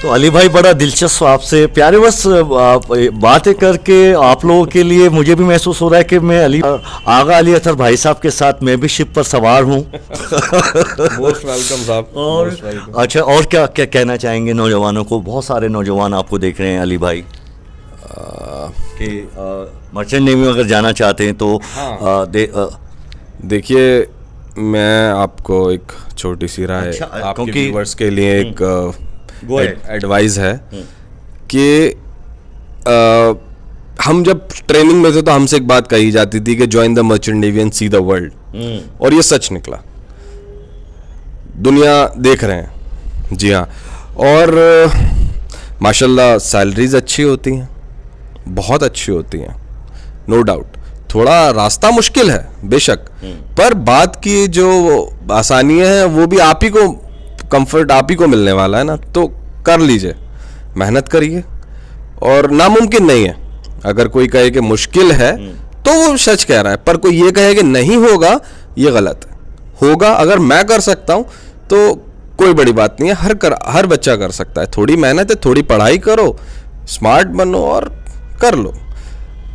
तो अली भाई बड़ा दिलचस्प आपसे प्यारे बस बातें करके आप लोगों के लिए मुझे भी महसूस हो रहा है कि मैं आगा अली अतर भाई साहब के साथ मैं भी शिप पर सवार हूँ। मोस्ट वेलकम साहब। और अच्छा, और क्या क्या कहना चाहेंगे नौजवानों को? बहुत सारे नौजवान आपको देख रहे हैं अली भाई कि मर्चेंट नेवी में अगर जाना चाहते हैं तो देखिए, मैं आपको एक छोटी सी राय आपके व्यूअर्स के लिए एक एडवाइस है कि हम जब ट्रेनिंग में थे तो हमसे एक बात कही जाती थी कि join the merchant navy and see the world, और ये सच निकला। दुनिया देख रहे हैं, जी हाँ। और माशाल्लाह सैलरीज अच्छी होती हैं, बहुत अच्छी होती हैं, नो डाउट। थोड़ा रास्ता मुश्किल है बेशक, पर बात की जो आसानियां हैं वो भी आप ही को, कंफर्ट आप ही को मिलने वाला है ना। तो कर लीजिए, मेहनत करिए, और नामुमकिन नहीं है। अगर कोई कहे कि मुश्किल है तो वो सच कह रहा है, पर कोई ये कहे कि नहीं होगा, ये गलत है। होगा, अगर मैं कर सकता हूं तो कोई बड़ी बात नहीं है, हर बच्चा कर सकता है। थोड़ी मेहनत है, थोड़ी पढ़ाई करो, स्मार्ट बनो और कर लो।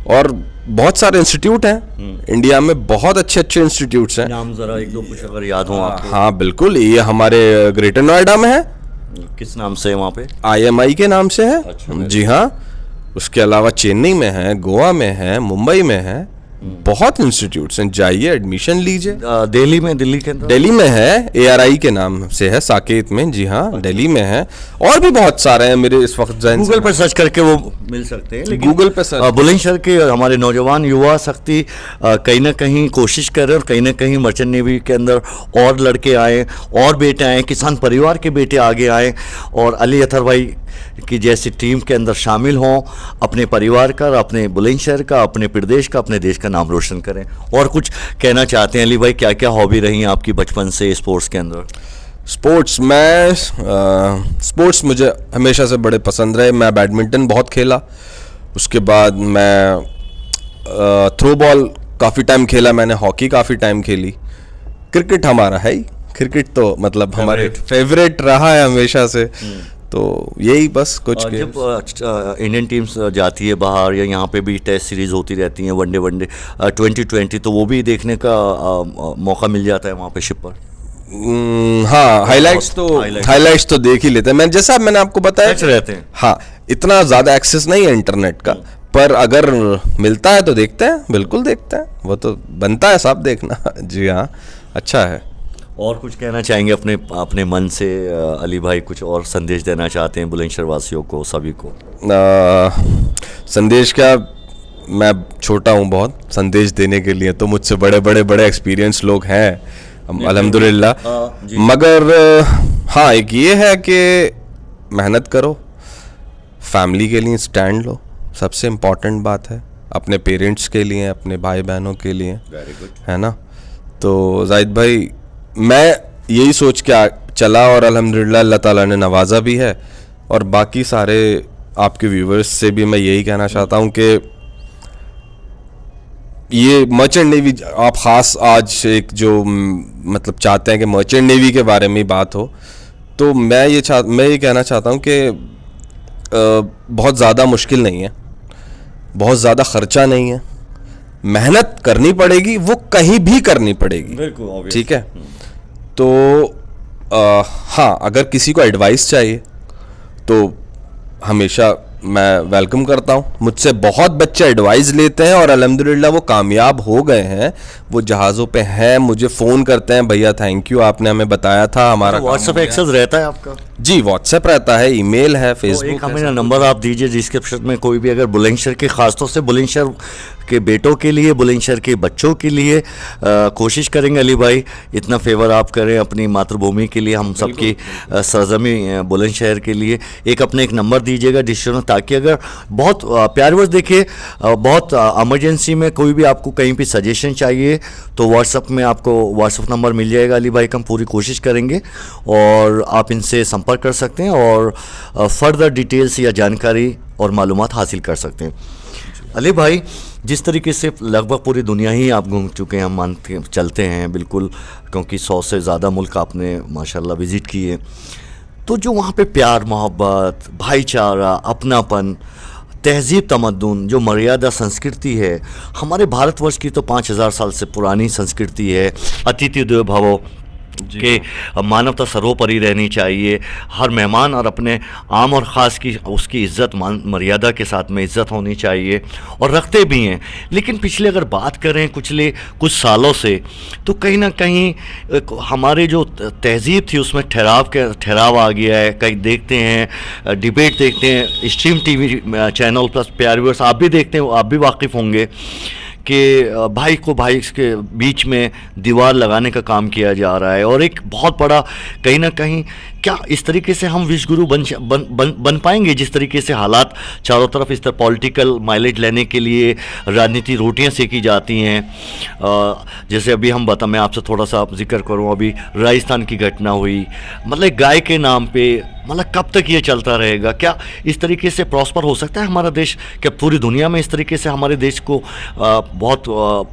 और बहुत सारे इंस्टीट्यूट हैं इंडिया में, बहुत अच्छे अच्छे इंस्टीट्यूट्स हैं। नाम जरा एक दो कुछ अगर याद हो आपको? हाँ बिल्कुल, ये हमारे ग्रेटर नोएडा में है। किस नाम से है वहाँ पे? IMI के नाम से है। अच्छा, जी हाँ। उसके अलावा चेन्नई में है, गोवा में है, मुंबई में है, बहुत इंस्टीट्यूट्स हैं, जाइए एडमिशन लीजिए। दिल्ली में, दिल्ली के अंदर दिल्ली में है, ARI के नाम से है, साकेत में। जी हाँ, दिल्ली में है, और भी बहुत सारे हैं मेरे इस वक्त जहन से। गूगल पर सर्च करके वो मिल सकते हैं। लेकिन गूगल पे सर्च, बुलंदशहर के हमारे नौजवान युवा शक्ति कहीं ना कहीं कोशिश कर रहे हैं, और कहीं ना कहीं मर्चेंट नेवी के अंदर और लड़के आए, और बेटे आए, किसान परिवार के बेटे आगे आए, और अली अतर भाई की जैसी टीम के अंदर शामिल हों, अपने परिवार का, अपने बुलंदशहर का, अपने प्रदेश का, अपने देश का नाम रोशन करें। और कुछ कहना चाहते हैं अली भाई? क्या क्या हॉबी रही है आपकी बचपन से स्पोर्ट्स के अंदर? स्पोर्ट्स मुझे हमेशा से बड़े पसंद रहे। मैं बैडमिंटन बहुत खेला, उसके बाद मैं थ्रो बॉल काफ़ी टाइम खेला, मैंने हॉकी काफ़ी टाइम खेली। क्रिकेट हमारा है ही, क्रिकेट तो मतलब हमारे फेवरेट रहा है हमेशा से। तो यही बस कुछ। जब इंडियन टीम्स जाती है बाहर, या यहाँ पे भी टेस्ट सीरीज होती रहती हैं, वनडे 2020, तो वो भी देखने का मौका मिल जाता है वहाँ पे शिप पर? हाँ, हाइलाइट्स तो देख ही लेते हैं। जैसा मैंने आपको बताया रहते हैं। हाँ, इतना ज़्यादा एक्सेस नहीं है इंटरनेट का, पर अगर मिलता है तो देखते हैं, बिल्कुल देखते हैं, वो तो बनता है साहब देखना। जी हाँ, अच्छा है। और कुछ कहना चाहेंगे अपने मन से अली भाई? कुछ और संदेश देना चाहते हैं बुलंदशहर वासियों को, सभी को? संदेश क्या, मैं छोटा हूँ बहुत संदेश देने के लिए, तो मुझसे बड़े एक्सपीरियंस लोग हैं अल्हम्दुलिल्लाह। मगर हाँ, एक ये है कि मेहनत करो, फैमिली के लिए स्टैंड लो, सबसे इम्पोर्टेंट बात है। अपने पेरेंट्स के लिए, अपने भाई बहनों के लिए, वेरी गुड, है ना। तो जाहिद भाई, मैं यही सोच के चला, और अल्हम्दुलिल्लाह अल्लाह ताला ने नवाजा भी है। और बाकी सारे आपके व्यूवर्स से भी मैं यही कहना चाहता हूँ कि ये मर्चेंट नेवी, आप ख़ास आज एक जो मतलब चाहते हैं कि मर्चेंट नेवी के बारे में बात हो, तो मैं ये कहना चाहता हूँ कि बहुत ज़्यादा मुश्किल नहीं है, बहुत ज़्यादा ख़र्चा नहीं है, मेहनत करनी पड़ेगी, वो कहीं भी करनी पड़ेगी, ठीक है। तो हाँ, अगर किसी को एडवाइस चाहिए तो हमेशा मैं वेलकम करता हूँ। मुझसे बहुत बच्चे एडवाइस लेते हैं, और अल्हम्दुलिल्लाह वो कामयाब हो गए हैं, वो जहाज़ों पे हैं, मुझे फ़ोन करते हैं, भैया थैंक यू, आपने हमें बताया था। हमारा व्हाट्सएप एक्सेस रहता है आपका? जी, व्हाट्सएप रहता है, ईमेल है, फेसबुक है। हमें नंबर आप दीजिए डिस्क्रिप्शन में, कोई भी अगर बुलंदशहर के, खासतौर से बुलंदशहर के बेटों के लिए, बुलंदशहर के बच्चों के लिए कोशिश करेंगे अली भाई, इतना फेवर आप करें अपनी मातृभूमि के लिए, हम सबकी सरजमी बुलंदशहर के लिए। एक नंबर दीजिएगा डिस्क्रिप्शन, ताकि अगर बहुत प्यारे वर्ष देखिए, बहुत इमरजेंसी में कोई भी आपको कहीं भी सजेशन चाहिए तो व्हाट्सएप में आपको व्हाट्सएप नंबर मिल जाएगा अली भाई का। हम पूरी कोशिश करेंगे और आप इनसे संपर्क कर सकते हैं और फर्दर डिटेल्स या जानकारी और मालूमात हासिल कर सकते हैं। अली भाई, जिस तरीके से लगभग पूरी दुनिया ही आप घूम चुके हैं, हम मानते चलते हैं बिल्कुल, क्योंकि 100 से ज़्यादा मुल्क आपने माशाल्लाह विज़िट किए। तो जो वहाँ पे प्यार मोहब्बत, भाईचारा, अपनापन, तहजीब, तमद्दुन, जो मर्यादा संस्कृति है, हमारे भारतवर्ष की तो 5000 साल से पुरानी संस्कृति है। अतिथि देवो भव कि मानवता सर्वोपरि रहनी चाहिए, हर मेहमान और अपने आम और ख़ास की उसकी इज़्ज़त मर्यादा के साथ में इज़्ज़त होनी चाहिए, और रखते भी हैं। लेकिन पिछले अगर बात करें कुछ सालों से, तो कहीं ना कहीं हमारे जो तहजीब थी उसमें ठहराव आ गया है। कहीं देखते हैं, डिबेट देखते हैं, स्ट्रीम टीवी चैनल प्लस प्यारे व्यूअर्स आप भी देखते हैं, आप भी वाकिफ़ होंगे कि भाई को भाई के बीच में दीवार लगाने का काम किया जा रहा है। और एक बहुत बड़ा कहीं ना कहीं, क्या इस तरीके से हम विश्वगुरु बन पाएंगे? जिस तरीके से हालात चारों तरफ इस तरह पॉलिटिकल माइलेज लेने के लिए राजनीति रोटियां सेकी जाती हैं। जैसे अभी मैं आपसे थोड़ा सा जिक्र करूं, अभी राजस्थान की घटना हुई, मतलब गाय के नाम पे, मतलब कब तक ये चलता रहेगा? क्या इस तरीके से प्रॉस्पर हो सकता है हमारा देश? क्या पूरी दुनिया में इस तरीके से हमारे देश को बहुत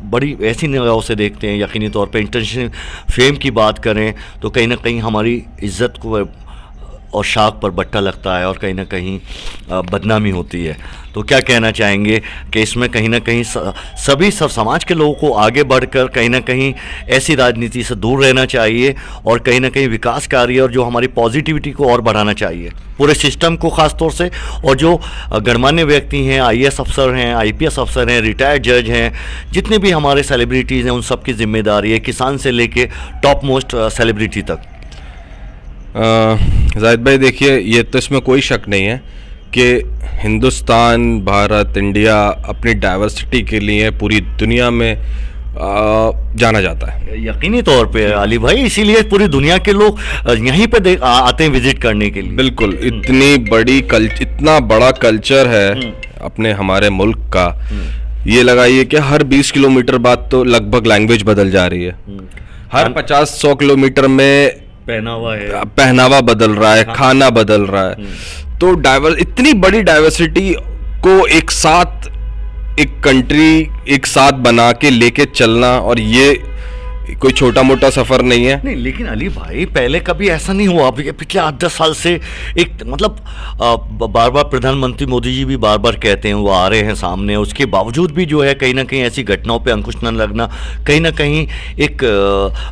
बड़ी ऐसी निगाहों से देखते हैं? यकीनी तौर पे इंटरनेशनल फेम की बात करें तो कहीं ना कहीं हमारी इज़्ज़त को और शाख पर बट्टा लगता है और कहीं ना कहीं बदनामी होती है। तो क्या कहना चाहेंगे कि इसमें कहीं ना कहीं सभी सब समाज के लोगों को आगे बढ़कर कहीं ना कहीं ऐसी राजनीति से दूर रहना चाहिए और कहीं ना कहीं विकास कार्य और जो हमारी पॉजिटिविटी को और बढ़ाना चाहिए पूरे सिस्टम को, ख़ास तौर से, और जो गणमान्य व्यक्ति हैं, IAS अफसर हैं, IPS अफसर हैं, रिटायर्ड जज हैं, जितने भी हमारे सेलिब्रिटीज़ हैं, उन सब की जिम्मेदारी है, किसान से लेके टॉप मोस्ट सेलिब्रिटी तक। जाहिद भाई देखिए, ये तो इसमें कोई शक नहीं है कि हिंदुस्तान, भारत, इंडिया अपनी डाइवर्सिटी के लिए पूरी दुनिया में जाना जाता है। यकीनी तौर पे अली भाई, इसीलिए पूरी दुनिया के लोग यहीं पे आते हैं विजिट करने के लिए। बिल्कुल, इतना बड़ा कल्चर है अपने हमारे मुल्क का। ये लगाइए कि हर 20 किलोमीटर बाद तो लगभग लैंग्वेज बदल जा रही है। हर 50-100 किलोमीटर में पहनावा बदल रहा है, खाना बदल रहा है। तो इतनी बड़ी डाइवर्सिटी को एक साथ, एक कंट्री एक साथ बना के लेके चलना, और ये कोई छोटा मोटा सफर नहीं है। नहीं, लेकिन अली भाई पहले कभी ऐसा नहीं हुआ। पिछले 8-10 साल से एक मतलब बार बार प्रधानमंत्री मोदी जी भी बार बार कहते हैं, वो आ रहे हैं सामने, उसके बावजूद भी जो है कहीं ना कहीं ऐसी घटनाओं पे अंकुश न लगना कहीं ना कहीं एक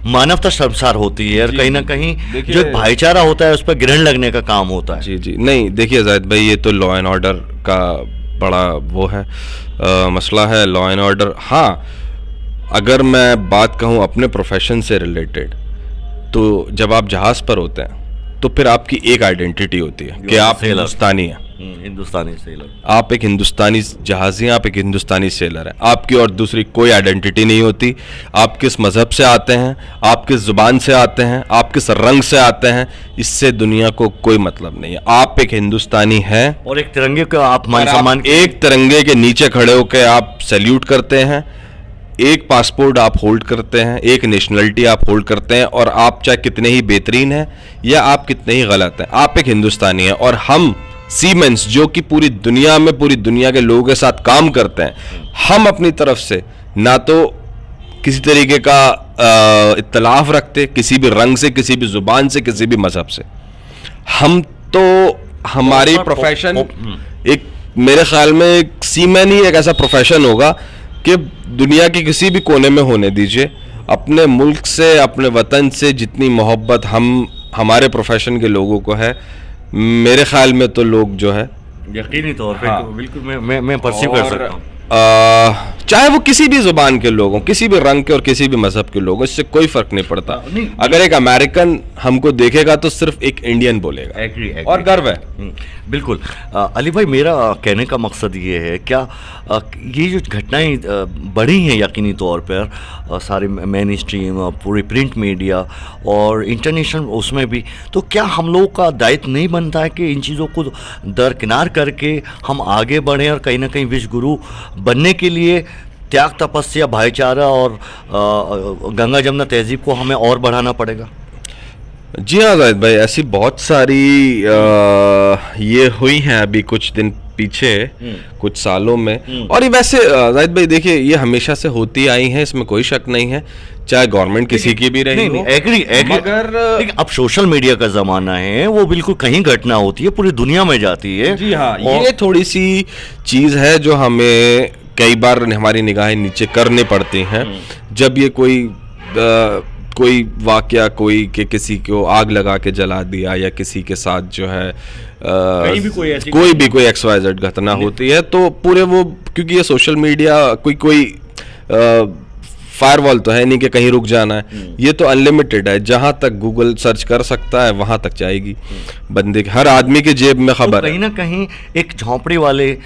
मानवता शर्मसार होती है, और कहीं ना कहीं जो एक भाईचारा होता है उस पर ग्रहण लगने का काम होता है। जी जी, नहीं देखिए जाहिद भाई, ये तो लॉ एंड ऑर्डर का बड़ा वो है, मसला है, लॉ एंड ऑर्डर। हाँ, अगर मैं बात कहूँ अपने प्रोफेशन से रिलेटेड, तो जब आप जहाज़ पर होते हैं तो फिर आपकी एक आइडेंटिटी होती है कि आप हिंदुस्तानी हैं, हिंदुस्तानी सेलर। आप एक हिंदुस्तानी जहाज़ी हैं, आप एक हिंदुस्तानी सेलर हैं। आपकी और दूसरी कोई आइडेंटिटी नहीं होती। आप किस मज़हब से आते हैं, आप किस ज़ुबान से आते हैं, आप किस रंग से आते हैं, इससे दुनिया को कोई मतलब नहीं है। आप एक हिंदुस्तानी हैं, और एक तिरंगे को आप मान सम्मान, एक तिरंगे के नीचे खड़े होकर आप सैल्यूट करते हैं, एक पासपोर्ट आप होल्ड करते हैं, एक नेशनलिटी आप होल्ड करते हैं, और आप चाहे कितने ही बेहतरीन हैं या आप कितने ही गलत हैं, आप एक हिंदुस्तानी हैं। और हम सीमेंस जो कि पूरी दुनिया में पूरी दुनिया के लोगों के साथ काम करते हैं, हम अपनी तरफ से ना तो किसी तरीके का इत्तलाफ रखते किसी भी रंग से, किसी भी जुबान से, किसी भी मजहब से। हम तो हमारी प्रोफेशन एक, मेरे ख्याल में एक सीमैन ही एक ऐसा प्रोफेशन होगा कि दुनिया के किसी भी कोने में होने दीजिए, अपने मुल्क से, अपने वतन से जितनी मोहब्बत हमारे प्रोफेशन के लोगों को है, मेरे ख्याल में तो लोग जो है यकीनी तौर पे, हाँ, तो बिल्कुल मैं परसीव कर सकता हूँ। चाहे वो किसी भी जुबान के लोग हों, किसी भी रंग के और किसी भी मजहब के लोग हों, इससे कोई फर्क नहीं पड़ता। अगर एक अमेरिकन हमको देखेगा तो सिर्फ एक इंडियन बोलेगा। एग्री। और गर्व है। बिल्कुल। अली भाई, मेरा कहने का मकसद ये है, क्या ये जो घटनाएं बढ़ी हैं यकीनी तौर पर सारे मेन स्ट्रीम, पूरी प्रिंट मीडिया और इंटरनेशनल उसमें भी, तो क्या हम लोगों का दायित्व नहीं बनता है कि इन चीज़ों को दरकिनार करके हम आगे बढ़ें और कहीं ना कहीं विश्व गुरु बनने के लिए त्याग, तपस्या, भाईचारा और गंगा जमुना तहजीब को हमें और बढ़ाना पड़ेगा? जी हाँ जाहिद भाई, ऐसी बहुत सारी ये हुई हैं अभी कुछ दिन पीछे, कुछ सालों में। और ये वैसे जाहिद भाई देखिए, ये हमेशा से होती आई हैं, इसमें कोई शक नहीं है। चाहे गवर्नमेंट किसी की भी रही हो। एग्री मगर लेकिन अब सोशल मीडिया का जमाना है, वो बिल्कुल कहीं घटना होती है पूरी दुनिया में जाती है। जी हाँ, ये थोड़ी सी चीज है जो हमें कई बार हमारी निगाहें नीचे करनी पड़ती हैं जब ये कोई वाकया कोई के किसी को आग लगा के जला दिया या किसी के साथ जो है कहीं भी कोई XYZ घटना होती है, तो पूरे वो, क्योंकि ये सोशल मीडिया कोई फायरवॉल तो है नहीं कि कहीं रुक जाना है, ये तो अनलिमिटेड है, जहां तक गूगल सर्च कर सकता है वहां तक जाएगी बंदे, हर आदमी के जेब में खबर तो कहीं ना कहीं एक झोंपड़ी वाले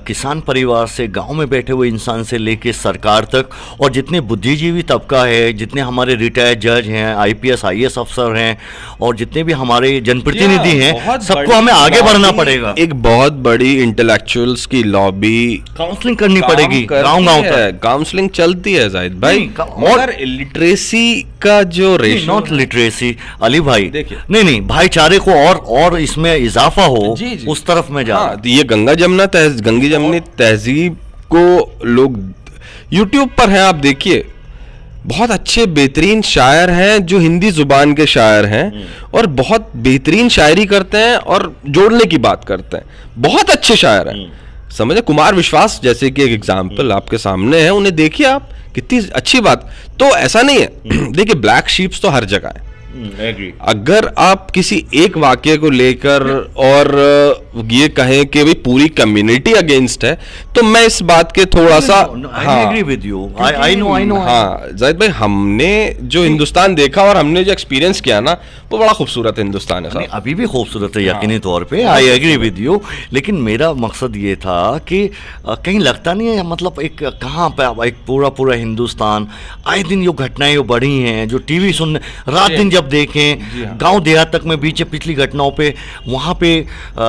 किसान परिवार से, गांव में बैठे हुए इंसान से लेके सरकार तक, और जितने बुद्धिजीवी तबका है, जितने हमारे रिटायर्ड जज हैं, IPS IAS अफसर हैं, और जितने भी हमारे जनप्रतिनिधि हैं, सबको हमें आगे बढ़ना पड़ेगा। एक बहुत बड़ी इंटेलेक्चुअल्स की लॉबी, काउंसलिंग करनी पड़ेगी, गांव-गांव तक काउंसलिंग चलती है जाहिद भाई। और लिटरेसी का जो रेशियो, नॉट लिटरेसी अली भाई, देखिए, नहीं भाईचारे को और इसमें इजाफा हो, उस तरफ में जा। ये गंगी जमनी तहजीब को लोग YouTube पर हैं, आप देखिए, बहुत अच्छे बेहतरीन शायर हैं जो हिंदी जुबान के शायर हैं और बहुत बेहतरीन शायरी करते हैं और जोड़ने की बात करते हैं, बहुत अच्छे शायर हैं, समझे। कुमार विश्वास जैसे कि एक एग्जाम्पल आपके सामने है, उन्हें देखिए आप, कितनी अच्छी बात। तो ऐसा नहीं है, देखिए ब्लैक शीप्स तो हर जगह है। अगर आप किसी एक वाक्य को लेकर और ये कहें कि भाई पूरी कम्युनिटी अगेंस्ट है, तो मैं इस बात के थोड़ा सा आई नो हाँ जाहिद भाई, हमने जो हिंदुस्तान देखा और हमने जो एक्सपीरियंस किया ना, वो बड़ा खूबसूरत हिंदुस्तान है। अभी भी खूबसूरत है यकीनी तौर पे, आई एग्री विद यू। लेकिन मेरा मकसद ये था कि कहीं लगता नहीं है, मतलब एक कहाँ पे एक पूरा हिंदुस्तान, आए दिन जो घटनाएं बढ़ी हैं, जो टीवी सुनने रात दिन जब देखें, गांव देहात तक में बीच पिछली घटनाओं पे, वहाँ पे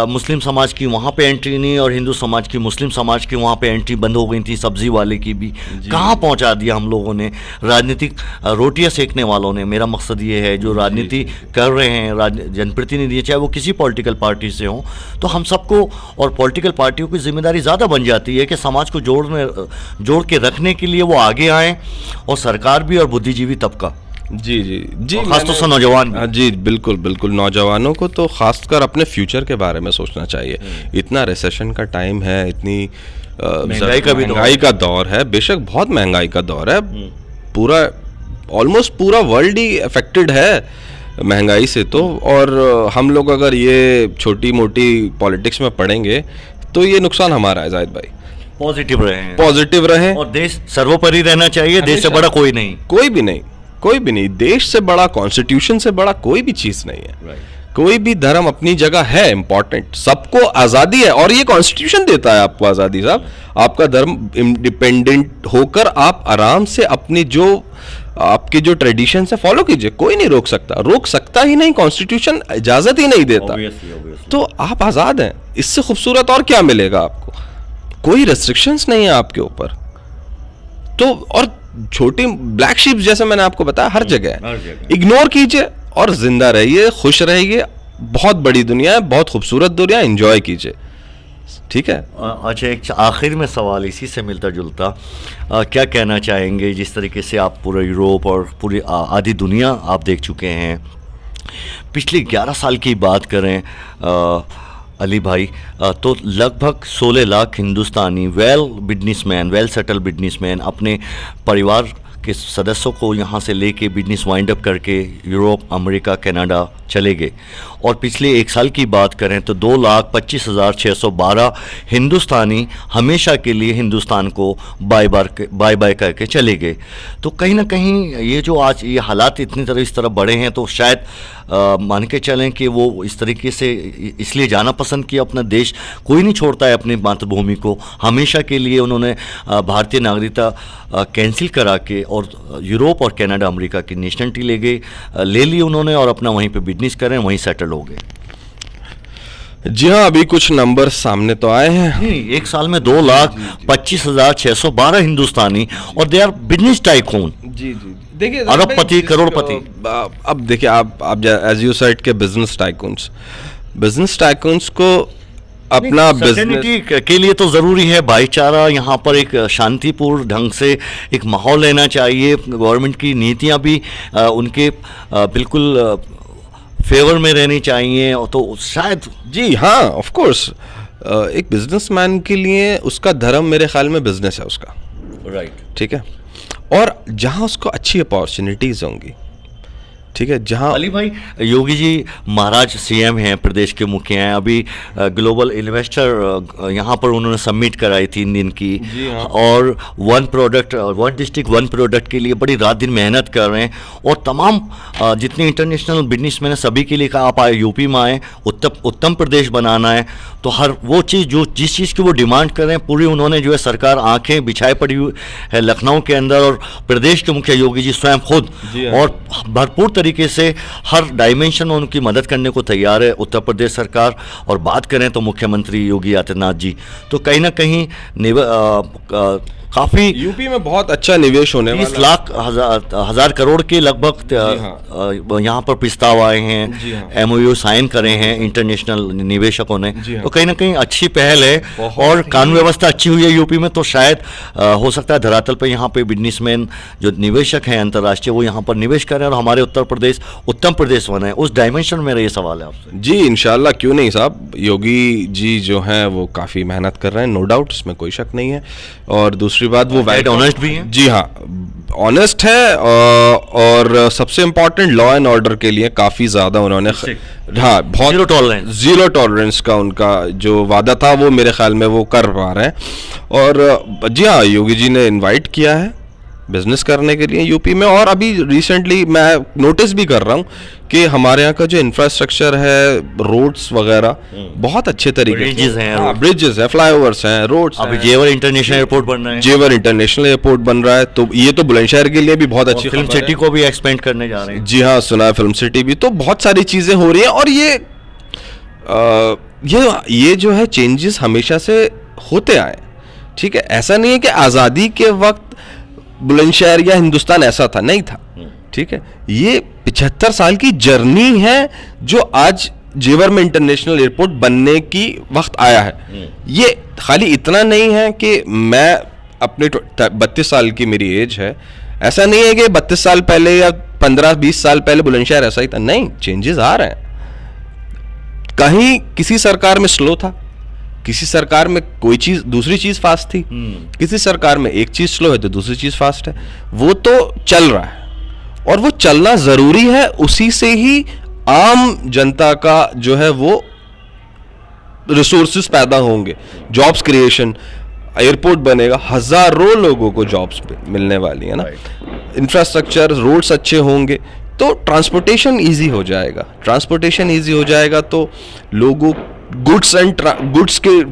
मुस्लिम समाज की वहाँ पे एंट्री नहीं, और हिंदू समाज की, मुस्लिम समाज की वहाँ पे एंट्री बंद हो गई थी, सब्जी वाले की भी कहाँ पहुँचा दिया हम लोगों ने, राजनीतिक रोटियां सेकने वालों ने। मेरा मकसद ये है, जो राजनीति कर रहे हैं जनप्रतिनिधि, चाहे वो किसी पॉलिटिकल पार्टी से हों, तो हम सबको और पॉलिटिकल पार्टियों की जिम्मेदारी ज़्यादा बन जाती है कि समाज को जोड़ के रखने के लिए वो आगे आएँ, और सरकार भी और बुद्धिजीवी तबका। जी खासतौर से नौजवान। जी बिल्कुल नौजवानों को तो खासकर अपने फ्यूचर के बारे में सोचना चाहिए। इतना रिसेशन का टाइम है, इतनी महंगाई का दौर है, बेशक बहुत महंगाई का दौर है, पूरा ऑलमोस्ट पूरा वर्ल्ड ही अफेक्टेड है महंगाई से। तो और हम लोग अगर ये छोटी मोटी पॉलिटिक्स में पड़ेंगे तो ये नुकसान हमारा है जाहिद भाई। पॉजिटिव रहें और देश सर्वोपरि रहना चाहिए, देश से बड़ा कोई नहीं, कोई भी नहीं, देश से बड़ा, कॉन्स्टिट्यूशन से बड़ा कोई भी चीज नहीं है। कोई भी धर्म अपनी जगह है इम्पोर्टेंट, सबको आजादी है, और ये कॉन्स्टिट्यूशन देता है आपको आजादी साहब। आपका धर्म इंडिपेंडेंट होकर आप आराम से अपनी जो आपकी जो ट्रेडिशन है फॉलो कीजिए, कोई नहीं रोक सकता ही नहीं, कॉन्स्टिट्यूशन इजाजत ही नहीं देता। तो आप आजाद हैं, इससे खूबसूरत और क्या मिलेगा आपको, कोई रेस्ट्रिक्शंस नहीं है आपके ऊपर। तो और छोटी ब्लैक शीप जैसे मैंने आपको बताया हर जगह इग्नोर कीजिए और जिंदा रहिए, खुश रहिए। बहुत बड़ी दुनिया है, बहुत खूबसूरत दुनिया, एंजॉय कीजिए, ठीक है। अच्छा, एक आखिर में सवाल इसी से मिलता जुलता, क्या कहना चाहेंगे, जिस तरीके से आप पूरा यूरोप और पूरी आधी दुनिया आप देख चुके हैं, पिछले 11 साल की बात करें अली भाई, तो लगभग 16 लाख हिंदुस्तानी वेल सेटल बिजनेसमैन अपने परिवार के सदस्यों को यहाँ से लेके बिजनेस वाइंड अप करके यूरोप, अमेरिका, कनाडा चले गए। और पिछले 1 साल की बात करें तो 2,25,612 हिंदुस्तानी हमेशा के लिए हिंदुस्तान को बाय बाय करके चले गए। तो कहीं ना कहीं ये जो आज ये हालात इस तरह बढ़े हैं, तो शायद मान के चलें कि वो इस तरीके से इसलिए जाना पसंद किया अपना देश। कोई नहीं छोड़ता है अपनी मातृभूमि को, हमेशा के लिए उन्होंने भारतीय नागरिकता कैंसिल करा के और यूरोप और कनाडा, अमेरिका की नेशनलिटी ले ली उन्होंने, और अपना वहीं पे बिजनेस करें, वहीं सेटल हो गए। जी हाँ, अभी कुछ नंबर सामने तो आए हैं। नहीं, 1 साल में 2,25,612 हिंदुस्तानी, और दे आर बिजनेस टाइकून। जी देखिए, अरबपति, करोड़पति। अब देखिए, आप एज यू सेड के बिजनेस टाइकून्स को अपना बिजनेस सर्टेनिटी के लिए तो ज़रूरी है भाईचारा, यहाँ पर एक शांतिपूर्ण ढंग से एक माहौल रहना चाहिए, गवर्नमेंट की नीतियाँ भी उनके बिल्कुल फेवर में रहनी चाहिए, और तो शायद जी हाँ ऑफ कोर्स एक बिजनेसमैन के लिए उसका धर्म मेरे ख्याल में बिजनेस है उसका, राइट, ठीक है, और जहाँ उसको अच्छी अपॉर्चुनिटीज़ होंगी, ठीक है, जहाँ अली भाई योगी जी महाराज सीएम हैं, प्रदेश के मुखिया हैं, अभी ग्लोबल इन्वेस्टर यहाँ पर उन्होंने सबमिट कराई 3 दिन की, और one product one district one product के लिए बड़ी रात दिन मेहनत कर रहे हैं, और तमाम जितने इंटरनेशनल बिजनेसमैन हैं सभी के लिए कहा आप आए यूपी में आए, उत्तम प्रदेश बनाना है, तो हर वो चीज़ जो जिस चीज़ की वो डिमांड कर रहे हैं पूरी उन्होंने जो है सरकार आंखें बिछाए पड़ी हुई है लखनऊ के अंदर, और प्रदेश के मुखिया योगी जी स्वयं खुद और भरपूर तरीके से हर डायमेंशन में उनकी मदद करने को तैयार है उत्तर प्रदेश सरकार। और बात करें तो मुख्यमंत्री योगी आदित्यनाथ जी तो कहीं ना कहीं काफ़ी यूपी में बहुत अच्छा निवेश होने वाला 30 लाख हजार करोड़ के लगभग यहाँ पर प्रस्ताव आए हैं, एमओयू साइन करे हैं इंटरनेशनल निवेशकों ने, तो कहीं ना कहीं अच्छी पहल है, और कानून व्यवस्था अच्छी हुई है यूपी में, तो शायद हो सकता है धरातल पर यहाँ पे बिजनेसमैन जो निवेशक हैं अंतर्राष्ट्रीय वो यहाँ पर निवेश करें और हमारे उत्तम प्रदेश बने। उस डायमेंशन में मेरा ये सवाल है आपसे। जी इंशाल्लाह, क्यों नहीं साहब, योगी जी जो हैं वो काफ़ी मेहनत कर रहे हैं, नो डाउट, इसमें कोई शक नहीं है, और दूसरी बात वो वाइट ऑनेस्ट भी है। जी हाँ, ऑनेस्ट है, और सबसे इम्पोर्टेंट लॉ एंड ऑर्डर के लिए काफ़ी ज़्यादा उन्होंने हाँ बहुत जीरो टॉलरेंस का उनका जो वादा था वो मेरे ख्याल में वो कर पा रहे हैं। और जी हाँ, योगी जी ने इनवाइट किया है बिजनेस करने के लिए यूपी में, और अभी रिसेंटली मैं नोटिस भी कर रहा हूँ कि हमारे यहाँ का जो इंफ्रास्ट्रक्चर है, रोड्स वगैरह बहुत अच्छे तरीके से, ब्रिजेस हैं, फ्लाईओवर्स हैं, रोड्स, अभी जेवर इंटरनेशनल एयरपोर्ट बन रहा है, जेवर इंटरनेशनल एयरपोर्ट बन रहा है, तो ये तो बुलंदशहर के लिए भी बहुत अच्छी फिल्म सिटी को भी एक्सपेंड करने जा रहे हैं। जी हाँ, सुना है फिल्म सिटी भी, तो बहुत सारी चीजें हो रही हैं, और ये जो है चेंजेस हमेशा से होते आए, ठीक है, ऐसा नहीं है कि आज़ादी के वक्त बुलंदशहर या हिंदुस्तान ऐसा था, नहीं था, ठीक है, ये 75 साल की जर्नी है जो आज जेवर में इंटरनेशनल एयरपोर्ट बनने की वक्त आया है। ये खाली इतना नहीं है कि मैं अपने 32 साल की मेरी एज है, ऐसा नहीं है कि 32 साल पहले या 15-20 साल पहले बुलंदशहर ऐसा ही था, नहीं, चेंजेस आ रहे हैं। कहीं किसी सरकार में स्लो था, किसी सरकार में कोई चीज दूसरी चीज फास्ट थी, किसी सरकार में एक चीज स्लो है तो दूसरी चीज फास्ट है, वो तो चल रहा है, और वो चलना जरूरी है, उसी से ही आम जनता का जो है वो रिसोर्सेज पैदा होंगे, जॉब्स क्रिएशन, एयरपोर्ट बनेगा, हजारों लोगों को जॉब्स मिलने वाली है ना, इंफ्रास्ट्रक्चर, रोड्स अच्छे होंगे तो ट्रांसपोर्टेशन ईजी हो जाएगा, ट्रांसपोर्टेशन ईजी हो जाएगा तो लोगों गुड्स के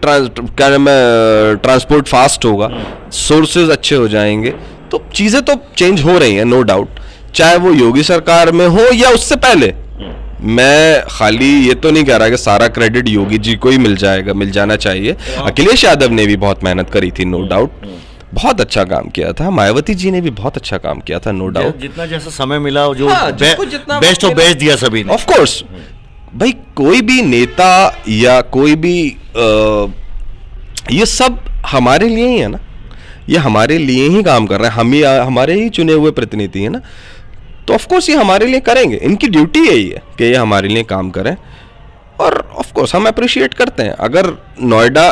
ट्रांसपोर्ट फास्ट होगा, सोर्सेज अच्छे हो जाएंगे, तो चीज़ें तो चेंज हो रही हैं नो डाउट, चाहे वो योगी सरकार में हो या उससे पहले। मैं खाली ये तो नहीं कह रहा कि सारा क्रेडिट योगी जी को ही मिल जाना चाहिए, अखिलेश यादव ने भी बहुत मेहनत करी थी नो डाउट, बहुत अच्छा काम किया था, मायावती जी ने भी बहुत अच्छा काम किया था नो डाउट, जितना जैसा समय मिला जो बेस्ट ऑफ बेस्ट दिया सभी ने, ऑफ कोर्स भाई, कोई भी नेता या कोई भी ये सब हमारे लिए ही है ना, ये हमारे लिए ही काम कर रहे हैं, हम ही हमारे ही चुने हुए प्रतिनिधि हैं ना, तो ऑफ कोर्स ये हमारे लिए करेंगे, इनकी ड्यूटी यही है कि ये हमारे लिए काम करें, और ऑफ कोर्स हम अप्रिशिएट करते हैं, अगर नोएडा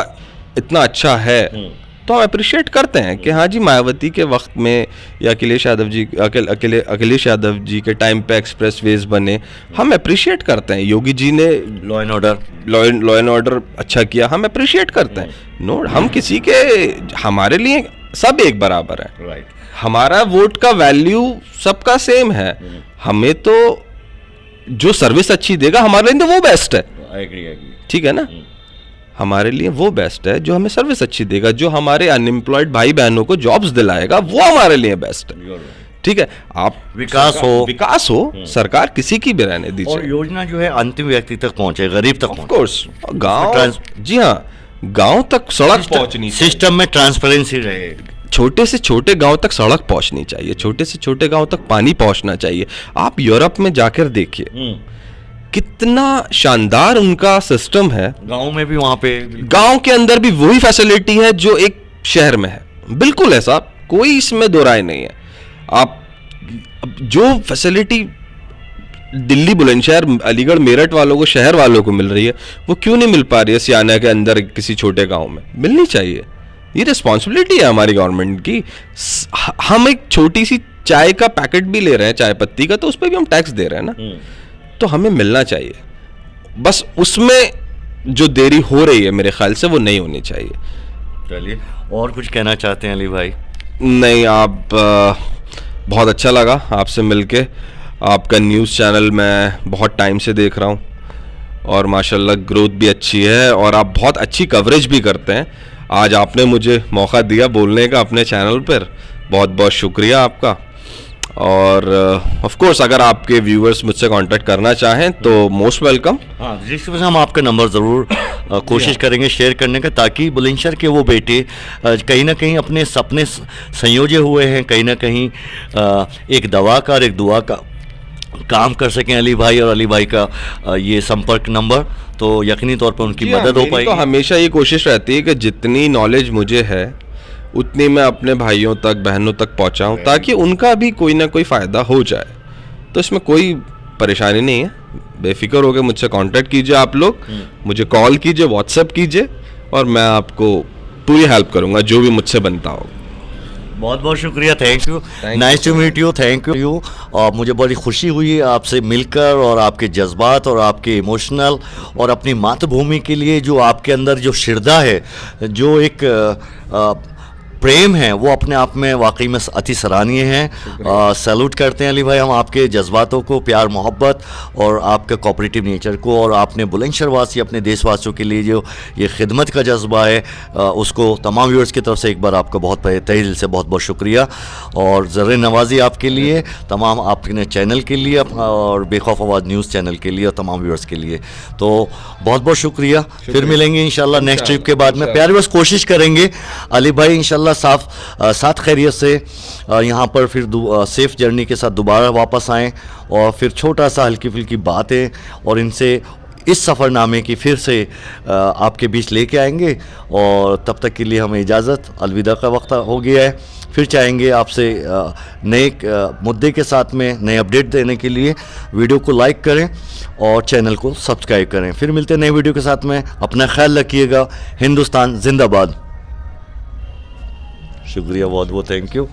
इतना अच्छा है तो हम अप्रिशिएट करते हैं कि हाँ जी, मायावती के वक्त में या अखिलेश यादव जी के टाइम पे एक्सप्रेस वेज बने, हम अप्रिशिएट करते हैं, योगी जी ने लॉ एंड ऑर्डर अच्छा किया, हम अप्रिशिएट करते हैं, नो, हम किसी के, हमारे लिए सब एक बराबर है, राइट, हमारा वोट का वैल्यू सबका सेम है, हमें तो जो सर्विस अच्छी देगा हमारे लिए तो वो बेस्ट है, ठीक है ना, हमारे लिए वो बेस्ट है जो हमें सर्विस अच्छी देगा, जो हमारे अनएम्प्लॉयड भाई बहनों को जॉब्स दिलाएगा, वो हमारे लिए बेस्ट है, ठीक है, आप विकास हो सरकार किसी की भी रहने दीजिए, और योजना जो है अंतिम व्यक्ति तक पहुंचे, गरीब तक, ऑफ कोर्स, गांव, जी हाँ, गांव तक सड़क पहुंचनी, सिस्टम में ट्रांसपेरेंसी रहे, छोटे से छोटे गांव तक सड़क पहुंचनी चाहिए, छोटे से छोटे गांव तक पानी पहुंचना चाहिए। आप यूरोप में जाकर देखिए, कितना शानदार उनका सिस्टम है। गांव में भी वहाँ पे गांव के अंदर भी वही फैसिलिटी है जो एक शहर में है, बिल्कुल है साहब, कोई इसमें दो राय नहीं है। आप जो फैसिलिटी दिल्ली, बुलंदशहर, अलीगढ़, मेरठ वालों को, शहर वालों को मिल रही है, वो क्यों नहीं मिल पा रही है सियाना के अंदर किसी छोटे गांव में? मिलनी चाहिए। ये रिस्पॉन्सिबिलिटी है हमारी गवर्नमेंट की। हम एक छोटी सी चाय का पैकेट भी ले रहे हैं, चाय पत्ती का, तो उस पर भी हम टैक्स दे रहे हैं ना, तो हमें मिलना चाहिए। बस उसमें जो देरी हो रही है मेरे ख्याल से वो नहीं होनी चाहिए। चलिए, और कुछ कहना चाहते हैं अली भाई? नहीं, आप बहुत अच्छा लगा आपसे मिलके। आपका न्यूज़ चैनल मैं बहुत टाइम से देख रहा हूँ और माशाल्लाह ग्रोथ भी अच्छी है और आप बहुत अच्छी कवरेज भी करते हैं। आज आपने मुझे मौका दिया बोलने का अपने चैनल पर, बहुत बहुत शुक्रिया आपका। और ऑफ कोर्स अगर आपके व्यूअर्स मुझसे कांटेक्ट करना चाहें तो मोस्ट वेलकम। हाँ, जिसकी वजह से हम आपका नंबर ज़रूर कोशिश करेंगे शेयर करने का, ताकि बुलंदशहर के वो बेटे कहीं ना कहीं अपने सपने संयोजे हुए हैं, कहीं ना कहीं एक दवा का और एक दुआ का काम कर सकें अली भाई, और अली भाई का ये संपर्क नंबर, तो यकीनी तौर पर उनकी मदद हो पाएगी। तो हमेशा ये कोशिश रहती है कि जितनी नॉलेज मुझे है उतनी मैं अपने भाइयों तक, बहनों तक पहुंचाऊं, ताकि उनका भी कोई ना कोई फ़ायदा हो जाए। तो इसमें कोई परेशानी नहीं है, बेफिक्र होकर मुझसे कांटेक्ट कीजिए आप लोग, मुझे कॉल कीजिए, व्हाट्सएप कीजिए, और मैं आपको पूरी हेल्प करूंगा जो भी मुझसे बनता हो। बहुत बहुत शुक्रिया, thank you, nice to meet you, thank you. और मुझे बड़ी खुशी हुई आपसे मिलकर, और आपके जज्बात और आपके इमोशनल और अपनी मातृभूमि के लिए जो आपके अंदर जो श्रद्धा है, जो एक प्रेम है, वो अपने आप में वाकई में अति सराहनीय है। सैल्यूट करते हैं अली भाई हम आपके जज्बातों को, प्यार मोहब्बत और आपके कोऑपरेटिव नेचर को, और आपने बुलंदशहर वासी, अपने देशवासियों के लिए जो ये खिदमत का जज्बा है, उसको तमाम व्यूअर्स की तरफ से एक बार आपका बहुत तहे दिल से बहुत बहुत शुक्रिया। और ज़र नवाजी आपके लिए, तमाम आपके चैनल के लिए, और बेखौफ आवाज़ न्यूज़ चैनल के लिए, और तमाम व्यूअर्स के लिए, तो बहुत बहुत शुक्रिया। फिर मिलेंगे इंशाल्लाह नेक्स्ट ट्रिप के बाद में। प्यारे बस कोशिश करेंगे अली भाई इंशाल्लाह साथ खैरियत से यहाँ पर फिर सेफ जर्नी के साथ दोबारा वापस आएँ, और फिर छोटा सा हल्की फुल्की बातें और इनसे इस सफ़रनामे की फिर से आपके बीच लेके आएंगे। और तब तक के लिए हमें इजाज़त, अलविदा का वक्त हो गया है। फिर चाहेंगे आपसे नए मुद्दे के साथ में नए अपडेट देने के लिए वीडियो को लाइक करें और चैनल को सब्सक्राइब करें। फिर मिलते हैं नए वीडियो के साथ में, अपना ख्याल रखिएगा। हिंदुस्तान जिंदाबाद। शुक्रिया, बहुत बहुत थैंक यू।